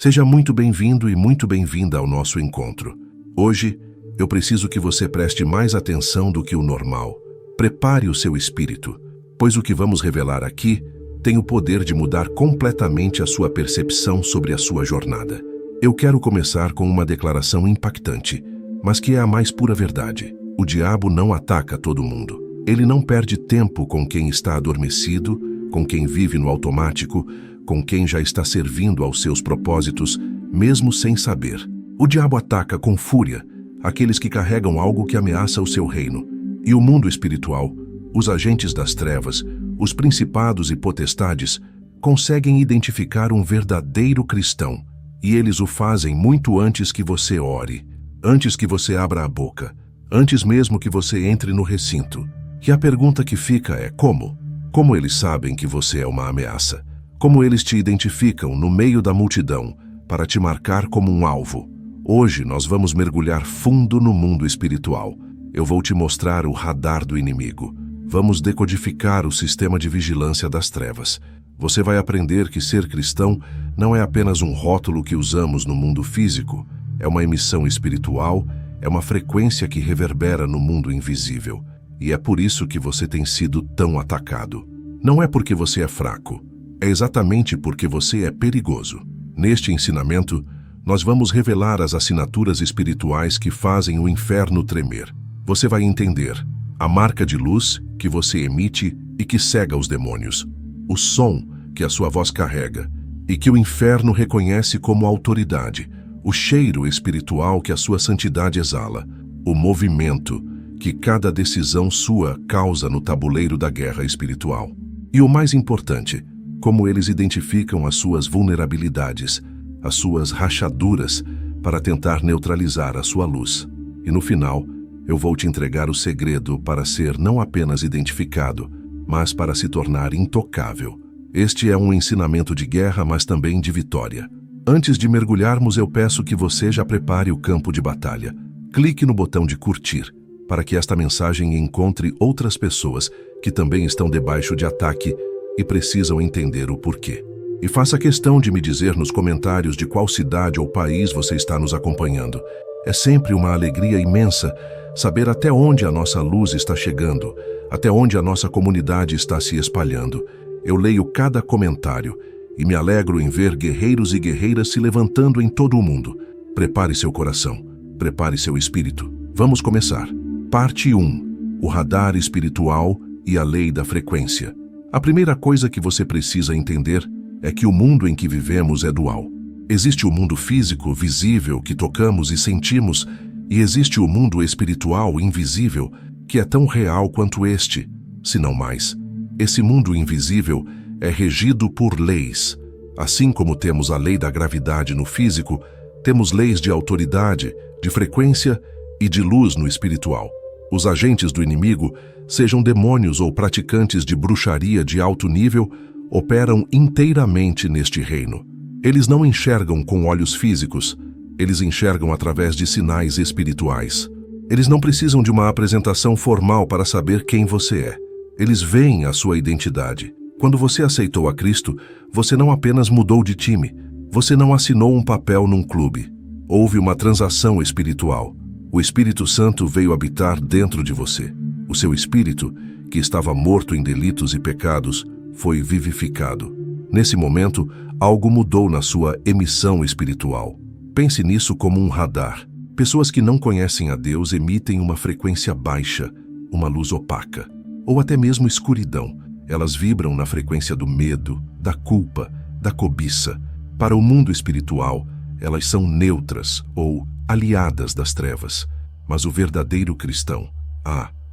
Seja muito bem-vindo e muito bem-vinda ao nosso encontro. Hoje, eu preciso que você preste mais atenção do que o normal. Prepare o seu espírito, pois o que vamos revelar aqui tem o poder de mudar completamente a sua percepção sobre a sua jornada. Eu quero começar com uma declaração impactante, mas que é a mais pura verdade. O diabo não ataca todo mundo. Ele não perde tempo com quem está adormecido, com quem vive no automático, com quem já está servindo aos seus propósitos, mesmo sem saber. O diabo ataca com fúria aqueles que carregam algo que ameaça o seu reino. E o mundo espiritual, os agentes das trevas, os principados e potestades, conseguem identificar um verdadeiro cristão. E eles o fazem muito antes que você ore, antes que você abra a boca, antes mesmo que você entre no recinto. E a pergunta que fica é como? Como eles sabem que você é uma ameaça? Como eles te identificam no meio da multidão para te marcar como um alvo? Hoje nós vamos mergulhar fundo no mundo espiritual. Eu vou te mostrar o radar do inimigo. Vamos decodificar o sistema de vigilância das trevas. Você vai aprender que ser cristão não é apenas um rótulo que usamos no mundo físico. É uma emissão espiritual, é uma frequência que reverbera no mundo invisível. E é por isso que você tem sido tão atacado. Não é porque você é fraco. É exatamente porque você é perigoso. Neste ensinamento, nós vamos revelar as assinaturas espirituais que fazem o inferno tremer. Você vai entender a marca de luz que você emite e que cega os demônios, o som que a sua voz carrega e que o inferno reconhece como autoridade, o cheiro espiritual que a sua santidade exala, o movimento que cada decisão sua causa no tabuleiro da guerra espiritual. E o mais importante, como eles identificam as suas vulnerabilidades, as suas rachaduras, para tentar neutralizar a sua luz. E no final, eu vou te entregar o segredo para ser não apenas identificado, mas para se tornar intocável. Este é um ensinamento de guerra, mas também de vitória. Antes de mergulharmos, eu peço que você já prepare o campo de batalha. Clique no botão de curtir, para que esta mensagem encontre outras pessoas que também estão debaixo de ataque e precisam entender o porquê. E faça questão de me dizer nos comentários de qual cidade ou país você está nos acompanhando. É sempre uma alegria imensa saber até onde a nossa luz está chegando, até onde a nossa comunidade está se espalhando. Eu leio cada comentário e me alegro em ver guerreiros e guerreiras se levantando em todo o mundo. Prepare seu coração, prepare seu espírito. Vamos começar. Parte 1. O radar espiritual e a lei da frequência. A primeira coisa que você precisa entender é que o mundo em que vivemos é dual. Existe o mundo físico, visível, que tocamos e sentimos, e existe o mundo espiritual, invisível, que é tão real quanto este, se não mais. Esse mundo invisível é regido por leis. Assim como temos a lei da gravidade no físico, temos leis de autoridade, de frequência e de luz no espiritual. Os agentes do inimigo, sejam demônios ou praticantes de bruxaria de alto nível, operam inteiramente neste reino. Eles não enxergam com olhos físicos, eles enxergam através de sinais espirituais. Eles não precisam de uma apresentação formal para saber quem você é. Eles veem a sua identidade. Quando você aceitou a Cristo, você não apenas mudou de time, você não assinou um papel num clube. Houve uma transação espiritual. O Espírito Santo veio habitar dentro de você. O seu espírito, que estava morto em delitos e pecados, foi vivificado. Nesse momento, algo mudou na sua emissão espiritual. Pense nisso como um radar. Pessoas que não conhecem a Deus emitem uma frequência baixa, uma luz opaca, ou até mesmo escuridão. Elas vibram na frequência do medo, da culpa, da cobiça. Para o mundo espiritual, elas são neutras ou aliadas das trevas. Mas o verdadeiro cristão,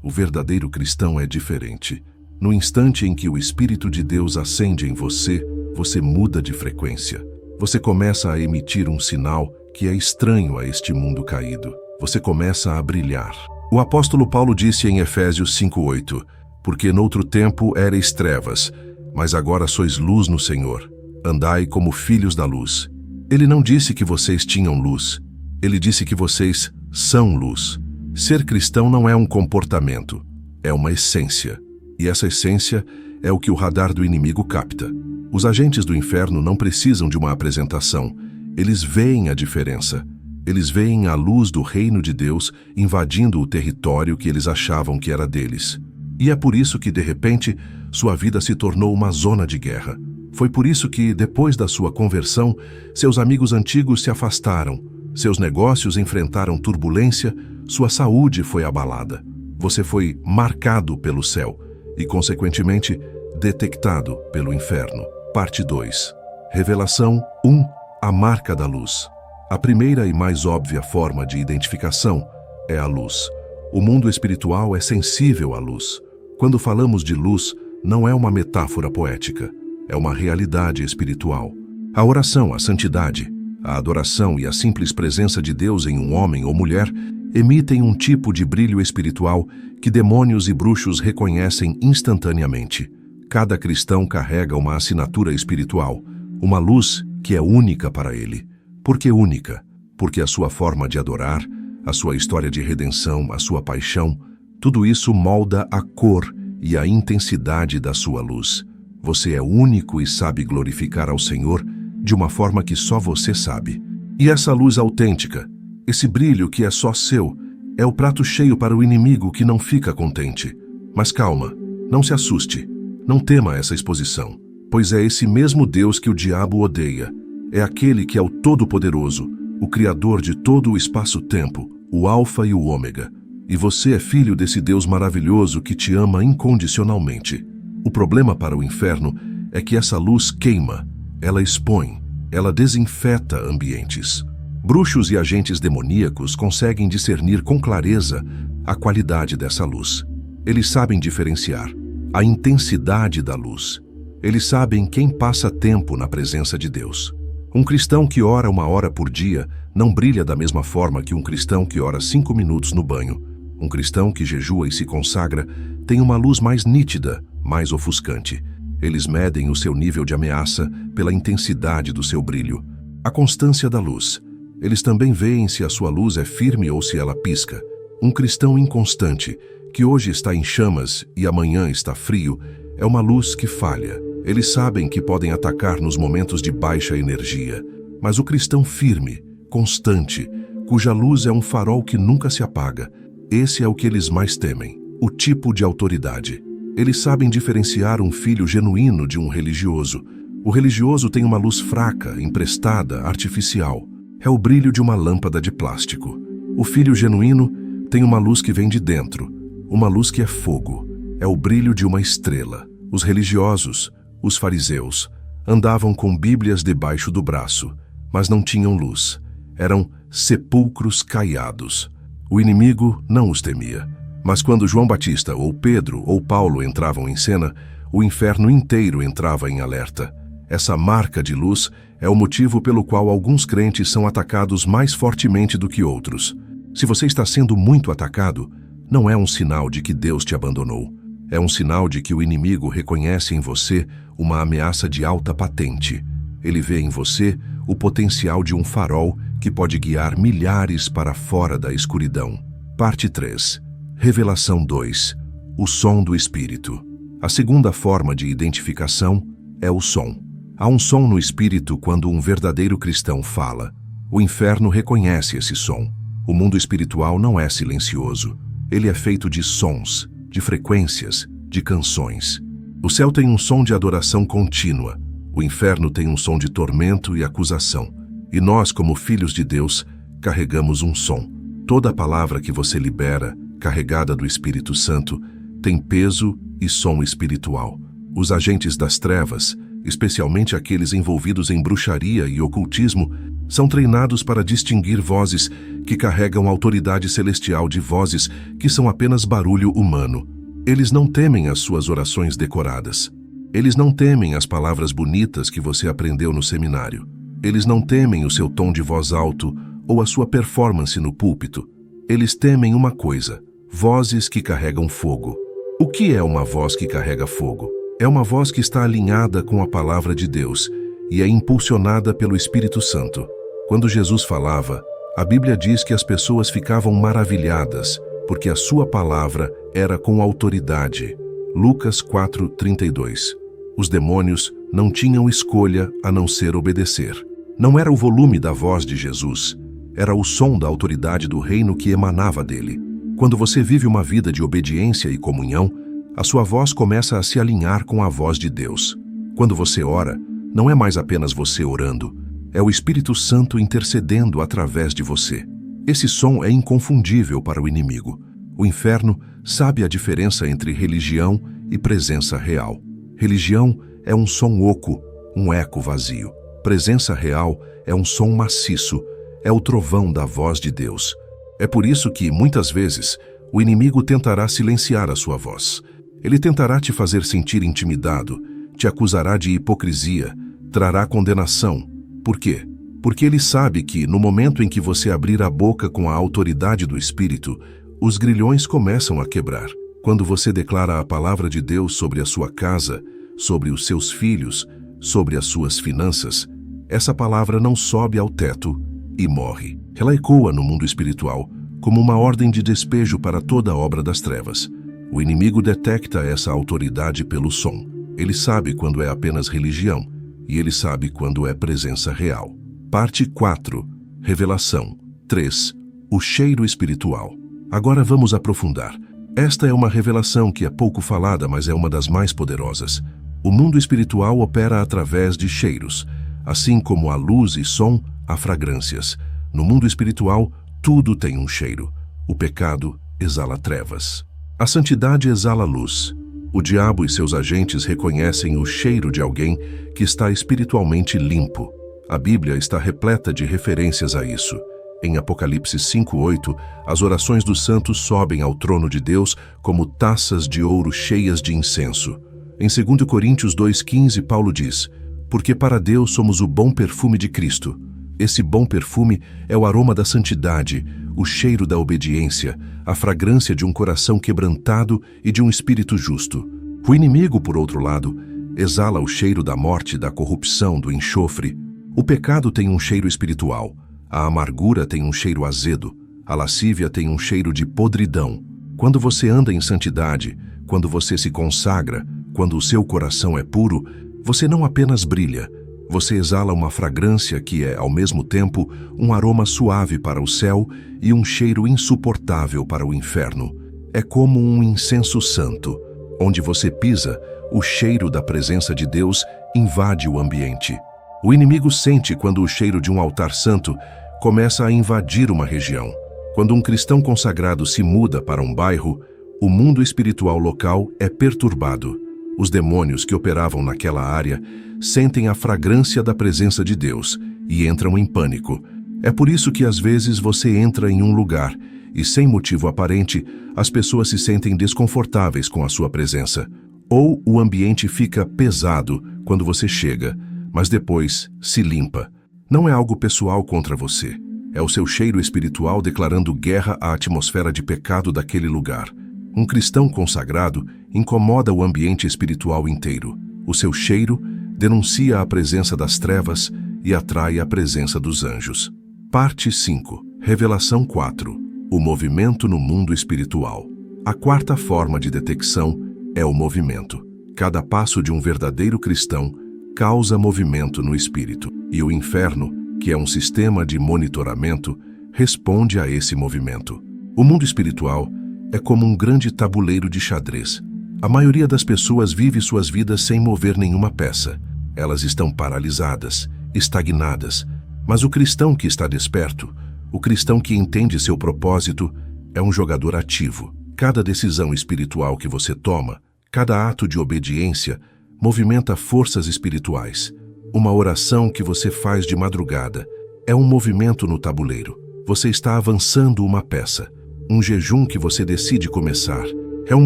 o verdadeiro cristão é diferente. No instante em que o Espírito de Deus acende em você, você muda de frequência. Você começa a emitir um sinal que é estranho a este mundo caído. Você começa a brilhar. O apóstolo Paulo disse em Efésios 5:8, porque noutro tempo erais trevas, mas agora sois luz no Senhor. Andai como filhos da luz. Ele não disse que vocês tinham luz. Ele disse que vocês são luz. Ser cristão não é um comportamento, é uma essência. E essa essência é o que o radar do inimigo capta. Os agentes do inferno não precisam de uma apresentação. Eles veem a diferença. Eles veem a luz do reino de Deus invadindo o território que eles achavam que era deles. E é por isso que, de repente, sua vida se tornou uma zona de guerra. Foi por isso que, depois da sua conversão, seus amigos antigos se afastaram, seus negócios enfrentaram turbulência, sua saúde foi abalada. Você foi marcado pelo céu e, consequentemente, detectado pelo inferno. Parte 2. Revelação 1. A marca da luz. A primeira e mais óbvia forma de identificação é a luz. O mundo espiritual é sensível à luz. Quando falamos de luz, não é uma metáfora poética, é uma realidade espiritual. A oração, a santidade, a adoração e a simples presença de Deus em um homem ou mulher emitem um tipo de brilho espiritual que demônios e bruxos reconhecem instantaneamente. Cada cristão carrega uma assinatura espiritual, uma luz que é única para ele. Por que única? Porque a sua forma de adorar, a sua história de redenção, a sua paixão, tudo isso molda a cor e a intensidade da sua luz. Você é único e sabe glorificar ao Senhor de uma forma que só você sabe. E essa luz autêntica, esse brilho que é só seu, é o prato cheio para o inimigo que não fica contente. Mas calma, não se assuste, não tema essa exposição, pois é esse mesmo Deus que o diabo odeia. É aquele que é o Todo-Poderoso, o Criador de todo o espaço-tempo, o Alfa e o Ômega. E você é filho desse Deus maravilhoso que te ama incondicionalmente. O problema para o inferno é que essa luz queima, ela expõe, ela desinfeta ambientes. Bruxos e agentes demoníacos conseguem discernir com clareza a qualidade dessa luz. Eles sabem diferenciar a intensidade da luz. Eles sabem quem passa tempo na presença de Deus. Um cristão que ora 1 hora por dia não brilha da mesma forma que um cristão que ora 5 minutos no banho. Um cristão que jejua e se consagra tem uma luz mais nítida, mais ofuscante. Eles medem o seu nível de ameaça pela intensidade do seu brilho. A constância da luz. Eles também veem se a sua luz é firme ou se ela pisca. Um cristão inconstante, que hoje está em chamas e amanhã está frio, é uma luz que falha. Eles sabem que podem atacar nos momentos de baixa energia. Mas o cristão firme, constante, cuja luz é um farol que nunca se apaga, esse é o que eles mais temem, o tipo de autoridade. Eles sabem diferenciar um filho genuíno de um religioso. O religioso tem uma luz fraca, emprestada, artificial. É o brilho de uma lâmpada de plástico. O filho genuíno tem uma luz que vem de dentro, uma luz que é fogo. É o brilho de uma estrela. Os religiosos, os fariseus, andavam com bíblias debaixo do braço, mas não tinham luz. Eram sepulcros caiados. O inimigo não os temia. Mas quando João Batista, ou Pedro, ou Paulo entravam em cena, o inferno inteiro entrava em alerta. Essa marca de luz é o motivo pelo qual alguns crentes são atacados mais fortemente do que outros. Se você está sendo muito atacado, não é um sinal de que Deus te abandonou. É um sinal de que o inimigo reconhece em você uma ameaça de alta patente. Ele vê em você o potencial de um farol que pode guiar milhares para fora da escuridão. Parte 3. Revelação 2. O som do Espírito. A segunda forma de identificação é o som. Há um som no Espírito quando um verdadeiro cristão fala. O inferno reconhece esse som. O mundo espiritual não é silencioso. Ele é feito de sons, de frequências, de canções. O céu tem um som de adoração contínua. O inferno tem um som de tormento e acusação. E nós, como filhos de Deus, carregamos um som. Toda palavra que você libera, carregada do Espírito Santo, tem peso e som espiritual. Os agentes das trevas, especialmente aqueles envolvidos em bruxaria e ocultismo, são treinados para distinguir vozes que carregam autoridade celestial de vozes que são apenas barulho humano. Eles não temem as suas orações decoradas. Eles não temem as palavras bonitas que você aprendeu no seminário. Eles não temem o seu tom de voz alto ou a sua performance no púlpito. Eles temem uma coisa: vozes que carregam fogo. O que é uma voz que carrega fogo? É uma voz que está alinhada com a palavra de Deus e é impulsionada pelo Espírito Santo. Quando Jesus falava, a Bíblia diz que as pessoas ficavam maravilhadas, porque a sua palavra era com autoridade. Lucas 4:32. Os demônios não tinham escolha a não ser obedecer. Não era o volume da voz de Jesus, era o som da autoridade do reino que emanava dele. Quando você vive uma vida de obediência e comunhão, a sua voz começa a se alinhar com a voz de Deus. Quando você ora, não é mais apenas você orando, é o Espírito Santo intercedendo através de você. Esse som é inconfundível para o inimigo. O inferno sabe a diferença entre religião e presença real. Religião é um som oco, um eco vazio. Presença real é um som maciço, é o trovão da voz de Deus. É por isso que, muitas vezes, o inimigo tentará silenciar a sua voz. Ele tentará te fazer sentir intimidado, te acusará de hipocrisia, trará condenação. Por quê? Porque ele sabe que, no momento em que você abrir a boca com a autoridade do Espírito, os grilhões começam a quebrar. Quando você declara a palavra de Deus sobre a sua casa, sobre os seus filhos, sobre as suas finanças, essa palavra não sobe ao teto e morre. Ela ecoa no mundo espiritual como uma ordem de despejo para toda a obra das trevas. O inimigo detecta essa autoridade pelo som. Ele sabe quando é apenas religião e ele sabe quando é presença real. Parte 4. Revelação 3. O cheiro espiritual. Agora vamos aprofundar. Esta é uma revelação que é pouco falada, mas é uma das mais poderosas. O mundo espiritual opera através de cheiros. Assim como há luz e som, há fragrâncias. No mundo espiritual, tudo tem um cheiro. O pecado exala trevas. A santidade exala luz. O diabo e seus agentes reconhecem o cheiro de alguém que está espiritualmente limpo. A Bíblia está repleta de referências a isso. Em Apocalipse 5:8, as orações dos santos sobem ao trono de Deus como taças de ouro cheias de incenso. Em 2 Coríntios 2:15, Paulo diz: porque para Deus somos o bom perfume de Cristo. Esse bom perfume é o aroma da santidade, o cheiro da obediência, a fragrância de um coração quebrantado e de um espírito justo. O inimigo, por outro lado, exala o cheiro da morte, da corrupção, do enxofre. O pecado tem um cheiro espiritual, a amargura tem um cheiro azedo, a lascívia tem um cheiro de podridão. Quando você anda em santidade, quando você se consagra, quando o seu coração é puro, você não apenas brilha, você exala uma fragrância que é, ao mesmo tempo, um aroma suave para o céu e um cheiro insuportável para o inferno. É como um incenso santo. Onde você pisa, o cheiro da presença de Deus invade o ambiente. O inimigo sente quando o cheiro de um altar santo começa a invadir uma região. Quando um cristão consagrado se muda para um bairro, o mundo espiritual local é perturbado. Os demônios que operavam naquela área sentem a fragrância da presença de Deus e entram em pânico. É por isso que às vezes você entra em um lugar e, sem motivo aparente, as pessoas se sentem desconfortáveis com a sua presença. Ou o ambiente fica pesado quando você chega, mas depois se limpa. Não é algo pessoal contra você. É o seu cheiro espiritual declarando guerra à atmosfera de pecado daquele lugar. Um cristão consagrado incomoda o ambiente espiritual inteiro. O seu cheiro denuncia a presença das trevas e atrai a presença dos anjos. Parte 5. Revelação 4. O movimento no mundo espiritual. A quarta forma de detecção é o movimento. Cada passo de um verdadeiro cristão causa movimento no espírito. E o inferno, que é um sistema de monitoramento, responde a esse movimento. O mundo espiritual é como um grande tabuleiro de xadrez. A maioria das pessoas vive suas vidas sem mover nenhuma peça. Elas estão paralisadas, estagnadas. Mas o cristão que está desperto, o cristão que entende seu propósito, é um jogador ativo. Cada decisão espiritual que você toma, cada ato de obediência, movimenta forças espirituais. Uma oração que você faz de madrugada é um movimento no tabuleiro. Você está avançando uma peça. Um jejum que você decide começar é um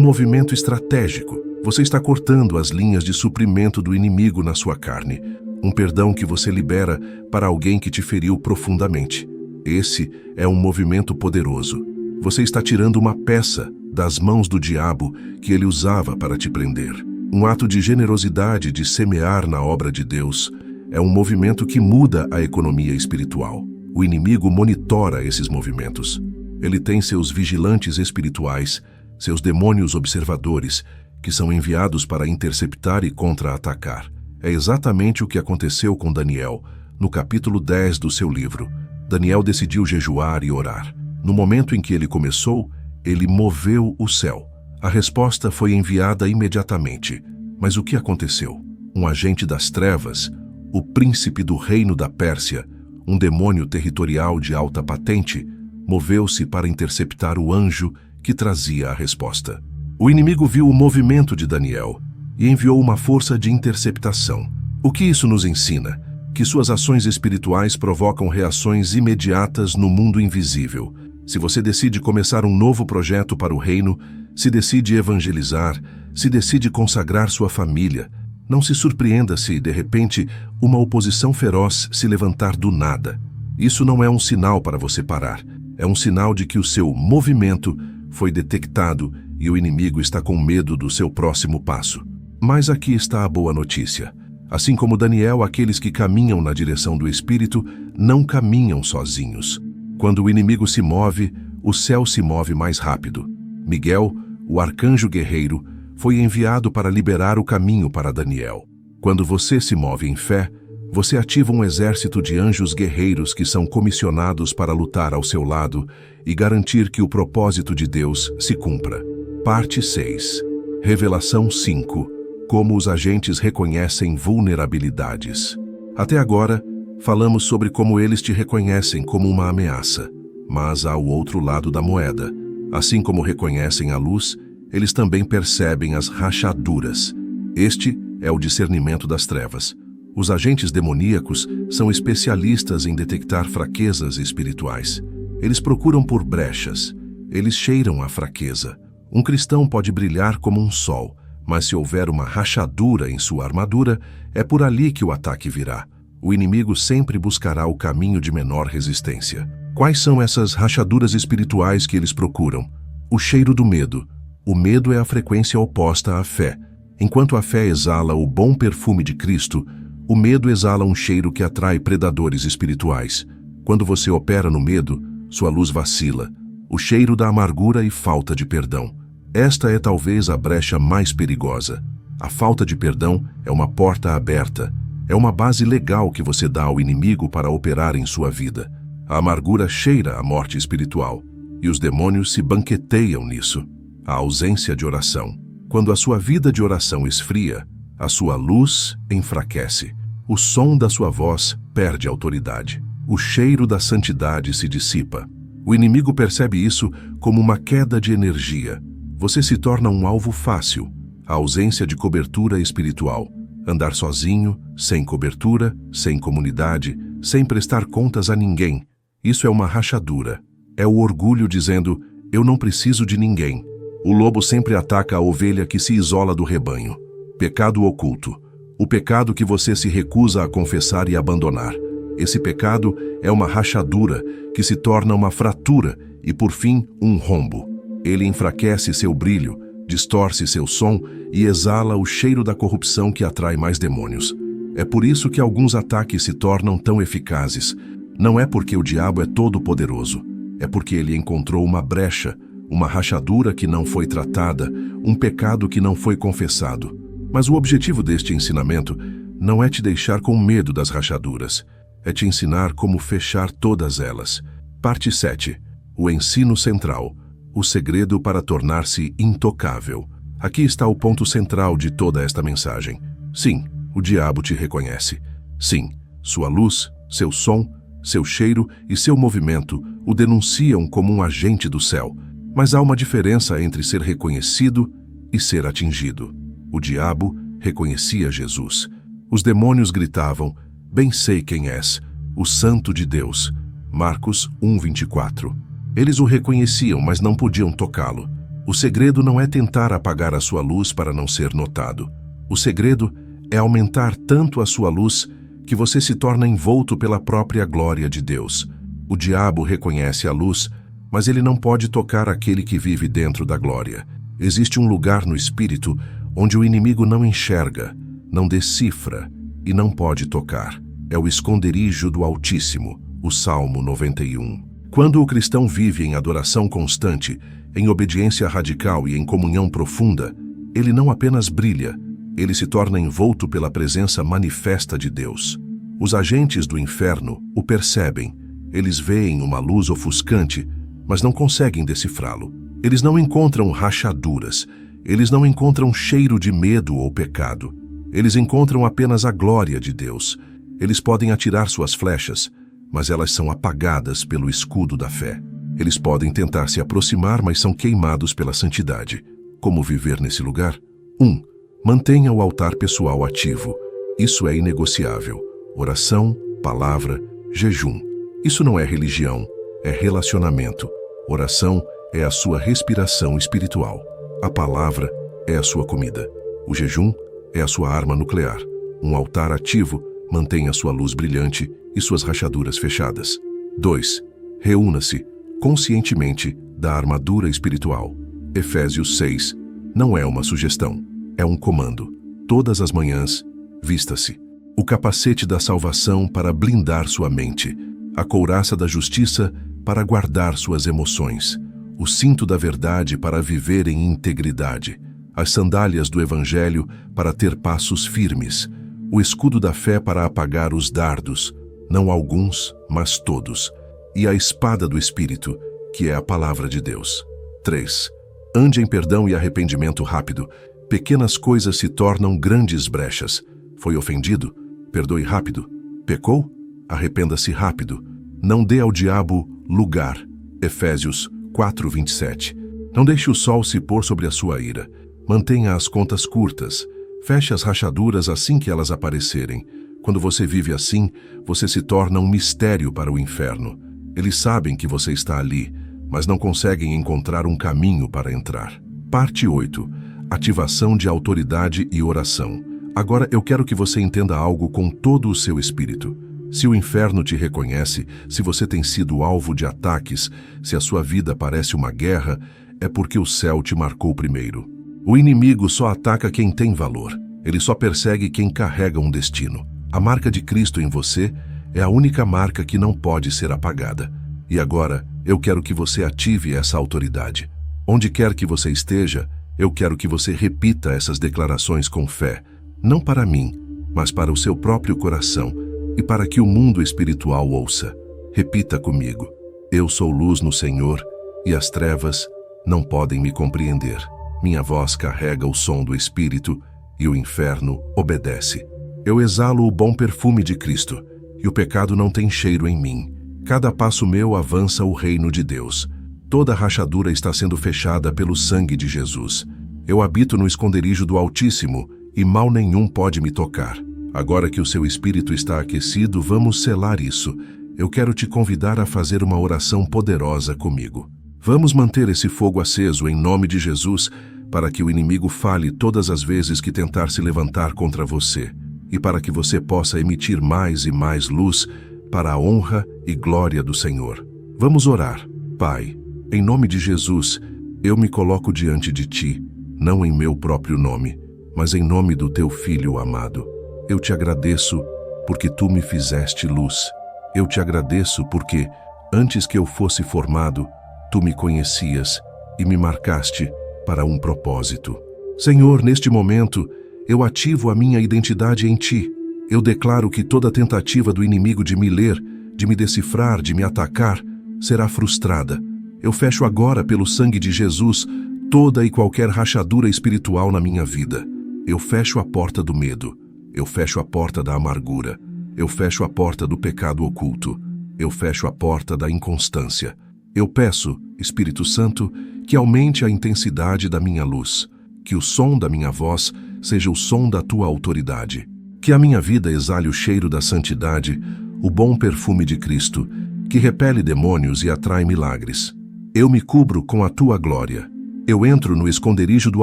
movimento estratégico. Você está cortando as linhas de suprimento do inimigo na sua carne. Um perdão que você libera para alguém que te feriu profundamente. Esse é um movimento poderoso. Você está tirando uma peça das mãos do diabo que ele usava para te prender. Um ato de generosidade de semear na obra de Deus é um movimento que muda a economia espiritual. O inimigo monitora esses movimentos. Ele tem seus vigilantes espirituais, seus demônios observadores, que são enviados para interceptar e contra-atacar. É exatamente o que aconteceu com Daniel, no capítulo 10 do seu livro. Daniel decidiu jejuar e orar. No momento em que ele começou, ele moveu o céu. A resposta foi enviada imediatamente. Mas o que aconteceu? Um agente das trevas, o príncipe do reino da Pérsia, um demônio territorial de alta patente, moveu-se para interceptar o anjo que trazia a resposta. O inimigo viu o movimento de Daniel e enviou uma força de interceptação. O que isso nos ensina? Que suas ações espirituais provocam reações imediatas no mundo invisível. Se você decide começar um novo projeto para o reino, se decide evangelizar, se decide consagrar sua família, não se surpreenda se, de repente, uma oposição feroz se levantar do nada. Isso não é um sinal para você parar. É um sinal de que o seu movimento foi detectado e o inimigo está com medo do seu próximo passo. Mas aqui está a boa notícia. Assim como Daniel, aqueles que caminham na direção do Espírito não caminham sozinhos. Quando o inimigo se move, o céu se move mais rápido. Miguel, o arcanjo guerreiro, foi enviado para liberar o caminho para Daniel. Quando você se move em fé, você ativa um exército de anjos guerreiros que são comissionados para lutar ao seu lado e garantir que o propósito de Deus se cumpra. Parte 6. Revelação 5. Como os agentes reconhecem vulnerabilidades. Até agora, falamos sobre como eles te reconhecem como uma ameaça. Mas há o outro lado da moeda. Assim como reconhecem a luz, eles também percebem as rachaduras. Este é o discernimento das trevas. Os agentes demoníacos são especialistas em detectar fraquezas espirituais. Eles procuram por brechas. Eles cheiram a fraqueza. Um cristão pode brilhar como um sol, mas se houver uma rachadura em sua armadura, é por ali que o ataque virá. O inimigo sempre buscará o caminho de menor resistência. Quais são essas rachaduras espirituais que eles procuram? O cheiro do medo. O medo é a frequência oposta à fé. Enquanto a fé exala o bom perfume de Cristo, o medo exala um cheiro que atrai predadores espirituais. Quando você opera no medo, sua luz vacila. O cheiro da amargura e falta de perdão. Esta é talvez a brecha mais perigosa. A falta de perdão é uma porta aberta. É uma base legal que você dá ao inimigo para operar em sua vida. A amargura cheira a morte espiritual. E os demônios se banqueteiam nisso. A ausência de oração. Quando a sua vida de oração esfria, a sua luz enfraquece. O som da sua voz perde autoridade. O cheiro da santidade se dissipa. O inimigo percebe isso como uma queda de energia. Você se torna um alvo fácil. A ausência de cobertura espiritual. Andar sozinho, sem cobertura, sem comunidade, sem prestar contas a ninguém. Isso é uma rachadura. É o orgulho dizendo, eu não preciso de ninguém. O lobo sempre ataca a ovelha que se isola do rebanho. Pecado oculto. O pecado que você se recusa a confessar e abandonar. Esse pecado é uma rachadura que se torna uma fratura e, por fim, um rombo. Ele enfraquece seu brilho, distorce seu som e exala o cheiro da corrupção que atrai mais demônios. É por isso que alguns ataques se tornam tão eficazes. Não é porque o diabo é todo-poderoso. É porque ele encontrou uma brecha, uma rachadura que não foi tratada, um pecado que não foi confessado. Mas o objetivo deste ensinamento não é te deixar com medo das rachaduras. É te ensinar como fechar todas elas. Parte 7. O ensino central. O segredo para tornar-se intocável. Aqui está o ponto central de toda esta mensagem. Sim, o diabo te reconhece. Sim, sua luz, seu som, seu cheiro e seu movimento o denunciam como um agente do céu. Mas há uma diferença entre ser reconhecido e ser atingido. O diabo reconhecia Jesus. Os demônios gritavam, bem sei quem és, o Santo de Deus. Marcos 1:24. Eles o reconheciam, mas não podiam tocá-lo. O segredo não é tentar apagar a sua luz para não ser notado. O segredo é aumentar tanto a sua luz que você se torna envolto pela própria glória de Deus. O diabo reconhece a luz, mas ele não pode tocar aquele que vive dentro da glória. Existe um lugar no espírito onde o inimigo não enxerga, não decifra e não pode tocar. É o esconderijo do Altíssimo, o Salmo 91. Quando o cristão vive em adoração constante, em obediência radical e em comunhão profunda, ele não apenas brilha, ele se torna envolto pela presença manifesta de Deus. Os agentes do inferno o percebem. Eles veem uma luz ofuscante, mas não conseguem decifrá-lo. Eles não encontram rachaduras. Eles não encontram cheiro de medo ou pecado. Eles encontram apenas a glória de Deus. Eles podem atirar suas flechas, mas elas são apagadas pelo escudo da fé. Eles podem tentar se aproximar, mas são queimados pela santidade. Como viver nesse lugar? 1. Mantenha o altar pessoal ativo. Isso é inegociável. Oração, palavra, jejum. Isso não é religião, é relacionamento. Oração é a sua respiração espiritual. A palavra é a sua comida. O jejum é a sua arma nuclear. Um altar ativo mantém a sua luz brilhante e suas rachaduras fechadas. 2. Reúna-se conscientemente da armadura espiritual. Efésios 6. Não é uma sugestão, é um comando. Todas as manhãs, vista-se. O capacete da salvação para blindar sua mente. A couraça da justiça para guardar suas emoções. O cinto da verdade para viver em integridade. As sandálias do evangelho para ter passos firmes. O escudo da fé para apagar os dardos, não alguns, mas todos. E a espada do Espírito, que é a palavra de Deus. 3. Ande em perdão e arrependimento rápido. Pequenas coisas se tornam grandes brechas. Foi ofendido? Perdoe rápido. Pecou? Arrependa-se rápido. Não dê ao diabo lugar. Efésios 4:27. Não deixe o sol se pôr sobre a sua ira. Mantenha as contas curtas. Feche as rachaduras assim que elas aparecerem. Quando você vive assim, você se torna um mistério para o inferno. Eles sabem que você está ali, mas não conseguem encontrar um caminho para entrar. Parte 8. Ativação de autoridade e oração. Agora eu quero que você entenda algo com todo o seu espírito. Se o inferno te reconhece, se você tem sido alvo de ataques, se a sua vida parece uma guerra, é porque o céu te marcou primeiro. O inimigo só ataca quem tem valor. Ele só persegue quem carrega um destino. A marca de Cristo em você é a única marca que não pode ser apagada. E agora, eu quero que você ative essa autoridade. Onde quer que você esteja, eu quero que você repita essas declarações com fé. Não para mim, mas para o seu próprio coração e para que o mundo espiritual ouça. Repita comigo. Eu sou luz no Senhor e as trevas não podem me compreender. Minha voz carrega o som do Espírito e o inferno obedece. Eu exalo o bom perfume de Cristo e o pecado não tem cheiro em mim. Cada passo meu avança o reino de Deus. Toda rachadura está sendo fechada pelo sangue de Jesus. Eu habito no esconderijo do Altíssimo e mal nenhum pode me tocar. Agora que o seu espírito está aquecido, vamos selar isso. Eu quero te convidar a fazer uma oração poderosa comigo. Vamos manter esse fogo aceso em nome de Jesus para que o inimigo fale todas as vezes que tentar se levantar contra você e para que você possa emitir mais e mais luz para a honra e glória do Senhor. Vamos orar. Pai, em nome de Jesus, eu me coloco diante de Ti, não em meu próprio nome, mas em nome do Teu Filho amado. Eu te agradeço porque Tu me fizeste luz. Eu te agradeço porque, antes que eu fosse formado, Tu me conhecias e me marcaste para um propósito. Senhor, neste momento, eu ativo a minha identidade em Ti. Eu declaro que toda tentativa do inimigo de me ler, de me decifrar, de me atacar, será frustrada. Eu fecho agora, pelo sangue de Jesus, toda e qualquer rachadura espiritual na minha vida. Eu fecho a porta do medo. Eu fecho a porta da amargura. Eu fecho a porta do pecado oculto. Eu fecho a porta da inconstância. Eu peço, Espírito Santo, que aumente a intensidade da minha luz, que o som da minha voz seja o som da Tua autoridade, que a minha vida exale o cheiro da santidade, o bom perfume de Cristo, que repele demônios e atrai milagres. Eu me cubro com a Tua glória. Eu entro no esconderijo do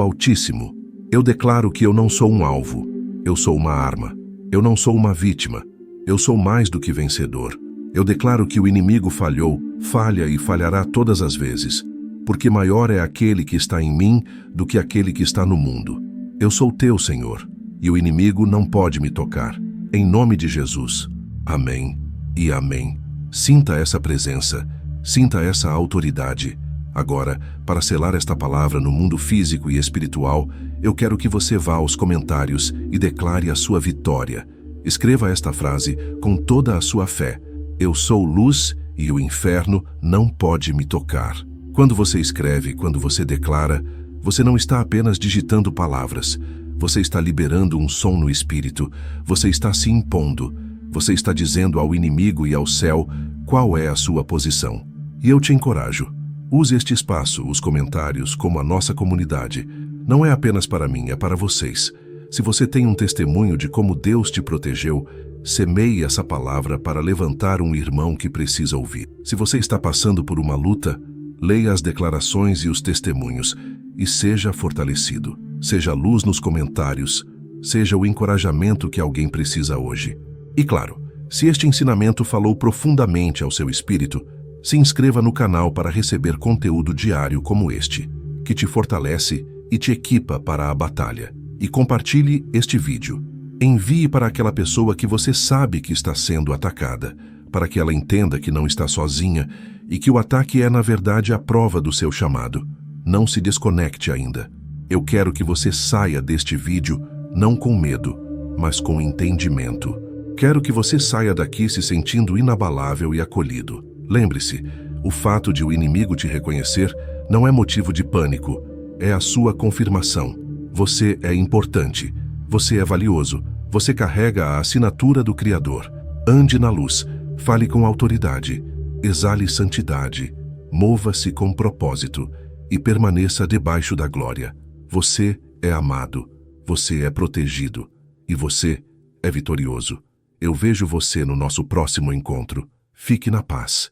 Altíssimo. Eu declaro que eu não sou um alvo. Eu sou uma arma. Eu não sou uma vítima. Eu sou mais do que vencedor. Eu declaro que o inimigo falhou, falha e falhará todas as vezes, porque maior é aquele que está em mim do que aquele que está no mundo. Eu sou Teu, Senhor, e o inimigo não pode me tocar. Em nome de Jesus. Amém e amém. Sinta essa presença, sinta essa autoridade. Agora, para selar esta palavra no mundo físico e espiritual, eu quero que você vá aos comentários e declare a sua vitória. Escreva esta frase com toda a sua fé: eu sou luz e o inferno não pode me tocar. Quando você escreve, quando você declara, você não está apenas digitando palavras. Você está liberando um som no espírito. Você está se impondo. Você está dizendo ao inimigo e ao céu qual é a sua posição. E eu te encorajo. Use este espaço, os comentários, como a nossa comunidade. Não é apenas para mim, é para vocês. Se você tem um testemunho de como Deus te protegeu, semeie essa palavra para levantar um irmão que precisa ouvir. Se você está passando por uma luta, leia as declarações e os testemunhos e seja fortalecido. Seja luz nos comentários, seja o encorajamento que alguém precisa hoje. E claro, se este ensinamento falou profundamente ao seu espírito, se inscreva no canal para receber conteúdo diário como este, que te fortalece e te equipa para a batalha. E compartilhe este vídeo. Envie para aquela pessoa que você sabe que está sendo atacada, para que ela entenda que não está sozinha e que o ataque é, na verdade, a prova do seu chamado. Não se desconecte ainda. Eu quero que você saia deste vídeo não com medo, mas com entendimento. Quero que você saia daqui se sentindo inabalável e acolhido. Lembre-se, o fato de o inimigo te reconhecer não é motivo de pânico, é a sua confirmação. Você é importante, você é valioso, você carrega a assinatura do Criador. Ande na luz, fale com autoridade, exale santidade, mova-se com propósito e permaneça debaixo da glória. Você é amado, você é protegido e você é vitorioso. Eu vejo você no nosso próximo encontro. Fique na paz.